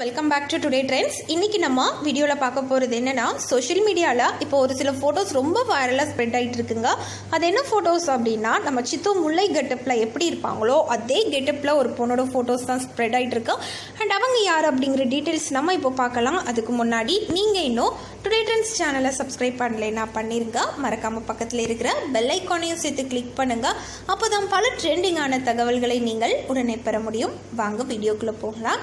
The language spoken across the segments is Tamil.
Welcome back to today trends. இன்றைக்கி நம்ம வீடியோவில் பார்க்க போகிறது என்னென்னா, சோஷியல் மீடியாவில் இப்போ ஒரு சில ஃபோட்டோஸ் ரொம்ப வைரலாக ஸ்ப்ரெட் ஆகிட்டு இருக்குங்க. அது என்ன ஃபோட்டோஸ் அப்படின்னா, நம்ம சித்து முல்லை கெட்டப்பில் எப்படி இருப்பாங்களோ அதே கெட்டப்பில் ஒரு பொண்ணோட ஃபோட்டோஸ் தான் ஸ்ப்ரெட் ஆகிட்டு இருக்கு. அண்ட் அவங்க யார் அப்படிங்கிற டீட்டெயில்ஸ் நம்ம இப்போ பார்க்கலாம். அதுக்கு முன்னாடி நீங்கள் இன்னும் டுடே ட்ரெண்ட்ஸ் சேனலை சப்ஸ்கிரைப் பண்ணலைன்னா பண்ணிருங்க. மறக்காமல் பக்கத்தில் இருக்கிற பெல் ஐக்கானையும் சேர்த்து கிளிக் பண்ணுங்கள். அப்போ தான் பல ட்ரெண்டிங்கான தகவல்களை நீங்கள் உடனே பெற முடியும். வாங்க வீடியோக்குள்ளே போகலாம்.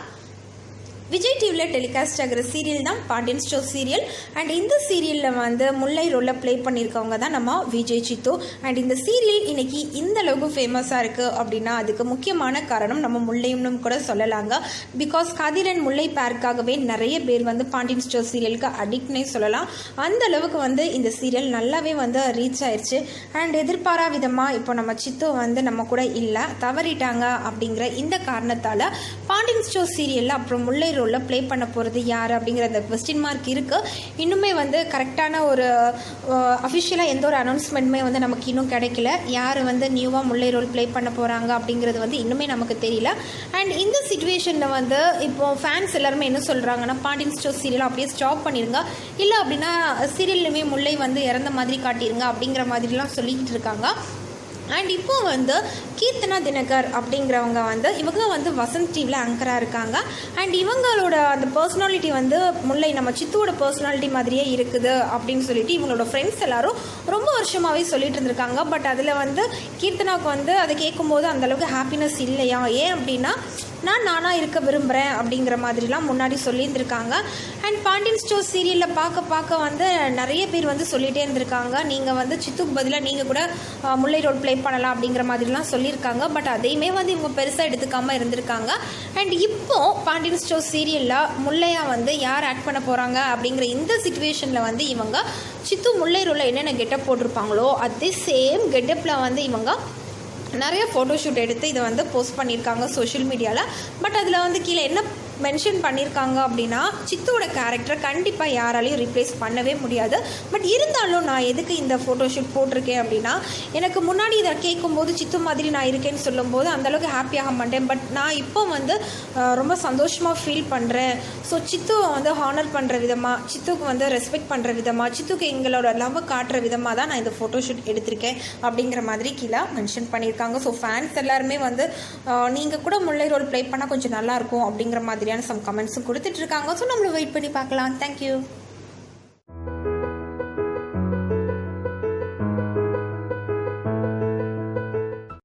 விஜய் டிவியில் டெலிகாஸ்ட் ஆகிற சீரியல் தான் பாண்டியன் ஸ்டோர் சீரியல். அண்ட் இந்த சீரியலில் வந்து முல்லை ரோலில் ப்ளே பண்ணியிருக்கவங்க தான் நம்ம விஜய் சித்து. அண்ட் இந்த சீரியல் இன்னைக்கு இந்த அளவுக்கு ஃபேமஸாக இருக்குது அப்படின்னா அதுக்கு முக்கியமான காரணம் நம்ம முல்லைன்னு கூட சொல்லலாங்க. பிகாஸ் கதிர் அண்ட் முல்லை பேருக்காகவே நிறைய பேர் வந்து பாண்டியன் ஸ்டோர் சீரியலுக்கு அடிக்ட்னே சொல்லலாம். அந்த அளவுக்கு வந்து இந்த சீரியல் நல்லாவே வந்து ரீச் ஆயிடுச்சு. அண்ட் எதிர்பாரா விதமாக இப்போ நம்ம சித்து வந்து நம்ம கூட இல்லை, தவறிட்டாங்க. அப்படிங்கிற இந்த காரணத்தால் பாண்டியன் ஸ்டோர் சீரியலில் அப்புறம் முல்லை ரோலில் ப்ளே பண்ண போகிறது யார் அப்படிங்கிற அந்த கொஸ்டின் மார்க் இருக்குது. இன்னுமே வந்து கரெக்டான ஒரு அஃபிஷியலாக எந்த ஒரு அனௌன்ஸ்மெண்ட்டுமே வந்து நமக்கு இன்னும் கிடைக்கல. யார் வந்து நியூவாக முல்லை ரோல் ப்ளே பண்ண போகிறாங்க அப்படிங்கிறது வந்து இன்னுமே நமக்கு தெரியல. அண்ட் இந்த சிச்சுவேஷனில் வந்து இப்போது ஃபேன்ஸ் எல்லாருமே என்ன சொல்கிறாங்கன்னா, பாண்டியன் ஸ்டோர் சீரியல் அப்படியே ஸ்டாப் பண்ணிடுங்க, இல்லை அப்படின்னா சீரியல்லுமே முல்லை வந்து இறந்த மாதிரி காட்டிடுங்க அப்படிங்கிற மாதிரிலாம் சொல்லிக்கிட்டு இருக்காங்க. அண்ட் இப்போ வந்து கீர்த்தனா தினகர் அப்படிங்கிறவங்க வந்து இவங்க வந்து வசந்த் டிவியில் ஆங்கராக இருக்காங்க. அண்ட் இவங்களோட அந்த பர்சனாலிட்டி வந்து முல்லை நம்ம சித்துவோட பர்சனாலிட்டி மாதிரியே இருக்குது அப்படின்னு சொல்லிட்டு இவங்களோட ஃப்ரெண்ட்ஸ் எல்லாரும் ரொம்ப வருஷமாகவே சொல்லிட்டு இருந்திருக்காங்க. பட் அதில் வந்து கீர்த்தனாவுக்கு வந்து அதை கேட்கும்போது அந்தளவுக்கு ஹாப்பினஸ் இல்லையா, ஏன் அப்படின்னா நானாக இருக்க விரும்புகிறேன் அப்படிங்கிற மாதிரிலாம் முன்னாடி சொல்லியிருந்திருக்காங்க. அண்ட் பாண்டியன் ஸ்டோர் சீரியலில் பார்க்க வந்து நிறைய பேர் வந்து சொல்லிகிட்டே இருந்திருக்காங்க, நீங்கள் வந்து சித்துக்கு பதிலாக நீங்கள் கூட முல்லை ரோல் ப்ளே பண்ணலாம் அப்படிங்கிற மாதிரிலாம் சொல்லியிருக்காங்க. பட் அதையுமே வந்து இவங்க பெருசாக எடுத்துக்காமல் இருந்திருக்காங்க. அண்ட் இப்போது பாண்டியன் ஸ்டோர் சீரியலில் முல்லையாக வந்து யார் ஆக்ட் பண்ண போகிறாங்க அப்படிங்கிற இந்த சிச்சுவேஷனில் வந்து இவங்க சித்து முல்லை ரோலில் என்னென்ன கெட்டப் போட்டிருப்பாங்களோ அதே சேம் கெட்டப்பில் வந்து இவங்க நிறைய ஃபோட்டோஷூட் எடுத்து இதை வந்து போஸ்ட் பண்ணியிருக்காங்க சோஷியல் மீடியாவில். பட் அதில் வந்து கீழே என்ன மென்ஷன் பண்ணியிருக்காங்க அப்படின்னா, சித்துவோட கேரக்டரை கண்டிப்பாக யாராலையும் ரீப்ளேஸ் பண்ணவே முடியாது. பட் இருந்தாலும் நான் எதுக்கு இந்த ஃபோட்டோஷூட் போட்டிருக்கேன் அப்படின்னா, எனக்கு முன்னாடி இதை கேட்கும்போது சித்து மாதிரி நான் இருக்கேன்னு சொல்லும்போது அந்தளவுக்கு ஹாப்பியாக மாட்டேன். பட் நான் இப்போ வந்து ரொம்ப சந்தோஷமாக ஃபீல் பண்ணுறேன். ஸோ சித்துவை வந்து ஹானர் பண்ணுற விதமாக, சித்துக்கு வந்து ரெஸ்பெக்ட் பண்ணுற விதமாக, சித்துக்கு எங்களோட லவ் காட்டுற விதமாக தான் நான் இந்த ஃபோட்டோஷூட் எடுத்திருக்கேன் அப்படிங்கிற மாதிரி கீழே மென்ஷன் பண்ணியிருக்காங்க. ஸோ ஃபேன்ஸ் எல்லாருமே வந்து நீங்கள் கூட முல்லை ரோல் ப்ளே பண்ணால் கொஞ்சம் நல்லாயிருக்கும் அப்படிங்கிற மாதிரி சம் கமெண்ட்ஸும் கொடுத்துட்ருக்காங்க. ஸோ நம்மளும் வெயிட் பண்ணி பார்க்கலாம். தேங்க்யூ.